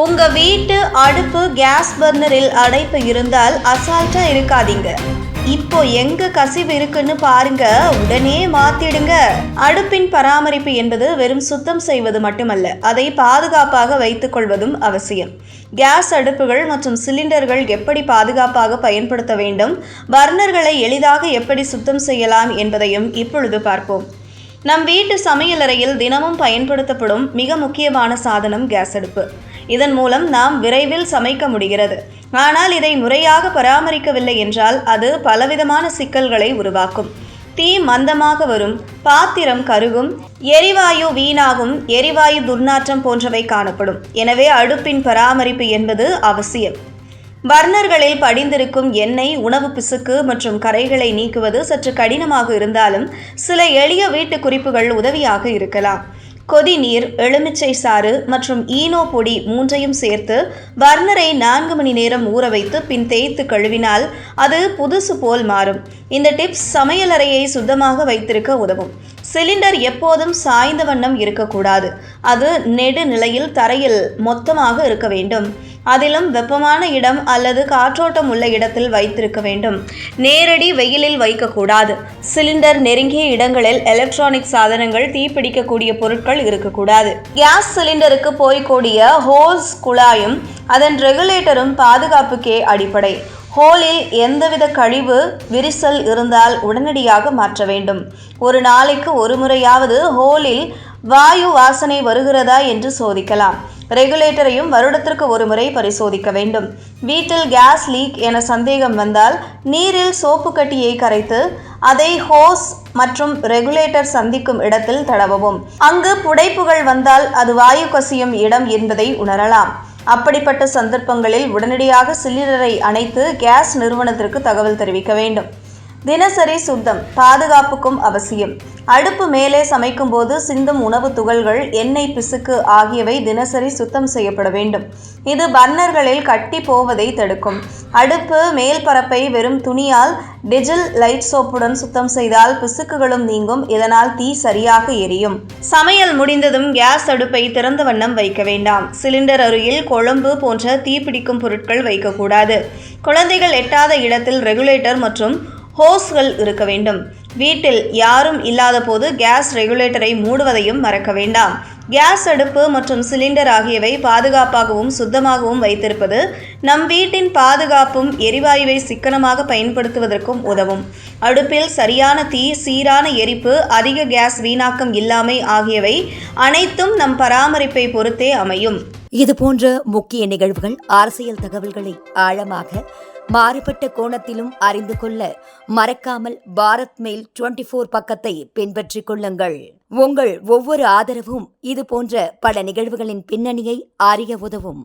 உங்க வீட்டு அடுப்பு கேஸ் பர்னரில் அடைப்பு இருந்தால் அசால்ட்டா இருக்காதீங்க. இப்போ எங்க கசிவு இருக்குன்னு பாருங்க, உடனே மாத்திடுங்க. அடுப்பின் பராமரிப்பு என்பது வெறும் சுத்தம் செய்வது மட்டுமல்ல, அதை பாதுகாப்பாக வைத்துக் கொள்வதும் அவசியம். கேஸ் அடுப்புகள் மற்றும் சிலிண்டர்கள் எப்படி பாதுகாப்பாக பயன்படுத்த வேண்டும், பர்னர்களை எளிதாக எப்படி சுத்தம் செய்யலாம் என்பதையும் இப்பொழுது பார்ப்போம். நம் வீட்டு சமையலறையில் தினமும் பயன்படுத்தப்படும் மிக முக்கியமான சாதனம் கேஸ் அடுப்பு. இதன் மூலம் நாம் விரைவில் சமைக்க முடிகிறது. ஆனால் இதை முறையாக பராமரிக்கவில்லை என்றால் அது பலவிதமான சிக்கல்களை உருவாக்கும். தீ மந்தமாக வரும், பாத்திரம் கருகும், எரிவாயு வீணாகும், எரிவாயு துர்நாற்றம் போன்றவை காணப்படும். எனவே அடுப்பின் பராமரிப்பு என்பது அவசியம். பர்னர்களில் படிந்திருக்கும் எண்ணெய், உணவு பிசுக்கு மற்றும் கரைகளை நீக்குவது சற்று கடினமாக இருந்தாலும் சில எளிய வீட்டு குறிப்புகள் உதவியாக இருக்கலாம். கொதிநீர், எலுமிச்சை சாறு மற்றும் ஈனோ பொடி மூன்றையும் சேர்த்து பர்னரை 4 மணி நேரம் ஊற வைத்து பின் தேய்த்து கழுவினால் அது புதுசு போல் மாறும். இந்த டிப்ஸ் சமையலறையை சுத்தமாக வைத்திருக்க உதவும். சிலிண்டர் எப்போதும் சாய்ந்த வண்ணம் இருக்கக்கூடாது. அது நெடு நிலையில் தரையில் மொத்தமாக இருக்க வேண்டும். அதிலும் வெப்பமான இடம் அல்லது காற்றோட்டம் உள்ள இடத்தில் வைத்திருக்க வேண்டும். நேரடி வெயிலில் வைக்கக்கூடாது. சிலிண்டர் நெருங்கிய இடங்களில் எலக்ட்ரானிக் சாதனங்கள், தீப்பிடிக்கக்கூடிய பொருட்கள் இருக்கக்கூடாது. கேஸ் சிலிண்டருக்கு போய்க்கூடிய ஹோஸ் குழாயும் அதன் ரெகுலேட்டரும் பாதுகாப்புக்கே அடிப்படை. ஹோலில் எந்தவித கழிவு, விரிசல் இருந்தால் உடனடியாக மாற்ற வேண்டும். ஒரு நாளைக்கு ஒரு முறையாவது ஹோலில் வாயு வாசனை வருகிறதா என்று சோதிக்கலாம். ரெகுலேட்டரையும் வருடத்திற்கு ஒரு முறை பரிசோதிக்க வேண்டும். வீட்டில் கேஸ் லீக் என சந்தேகம் வந்தால் நீரில் சோப்பு கட்டியை கரைத்து அதை ஹோஸ் மற்றும் ரெகுலேட்டர் சந்திக்கும் இடத்தில் தடவவும். அங்கு புடைப்புகள் வந்தால் அது வாயு கசியும் இடம் என்பதை உணரலாம். அப்படிப்பட்ட சந்தர்ப்பங்களில் உடனடியாக சிலிண்டரை அணைத்து கேஸ் நிறுவனத்திற்கு தகவல் தெரிவிக்க வேண்டும். தினசரி சுத்தம் பாதுகாப்புக்கும் அவசியம். அடுப்பு மேலே சமைக்கும் போது சிந்தும் உணவு துகள்கள், எண்ணெய் பிசுக்கு ஆகியவை தினசரி சுத்தம் செய்யப்பட வேண்டும். இது பர்னர்களில் கட்டி போவதை தடுக்கும். அடுப்பு மேல் பரப்பை வெறும் துணியால் டிஜில் லைட் சோப்புடன் சுத்தம் செய்தால் பிசுக்குகளும் நீங்கும். இதனால் தீ சரியாக எரியும். சமையல் முடிந்ததும் கேஸ் அடுப்பை திறந்த வண்ணம் வைக்க வேண்டாம். சிலிண்டர் அருகில் குழம்பு போன்ற தீப்பிடிக்கும் பொருட்கள் வைக்கக்கூடாது. குழந்தைகள் எட்டாத இடத்தில் ரெகுலேட்டர் மற்றும் ஹோஸ்கள் இருக்க வேண்டும். வீட்டில் யாரும் இல்லாத போது கேஸ் ரெகுலேட்டரை மூடுவதையும் மறக்க வேண்டாம். கேஸ் அடுப்பு மற்றும் சிலிண்டர் ஆகியவை பாதுகாப்பாகவும் சுத்தமாகவும் வைத்திருப்பது நம் வீட்டின் பாதுகாப்பும் எரிவாயுவை சிக்கனமாக பயன்படுத்துவதற்கும் உதவும். அடுப்பில் சரியான தீ, சீரான எரிப்பு, அதிக கேஸ் வீணாக்கம் இல்லாமை ஆகியவை அனைத்தும் நம் பராமரிப்பை பொறுத்தே அமையும். இதுபோன்ற முக்கிய நிகழ்வுகள், அரசியல் தகவல்களை ஆழமாக மாறுபட்ட கோணத்திலும் அறிந்து கொள்ள மறக்காமல் பாரத் மெயில் 24 பக்கத்தை பின்பற்றிக் கொள்ளுங்கள். உங்கள் ஒவ்வொரு ஆதரவும் இதுபோன்ற பல நிகழ்வுகளின் பின்னணியை அறிய உதவும்.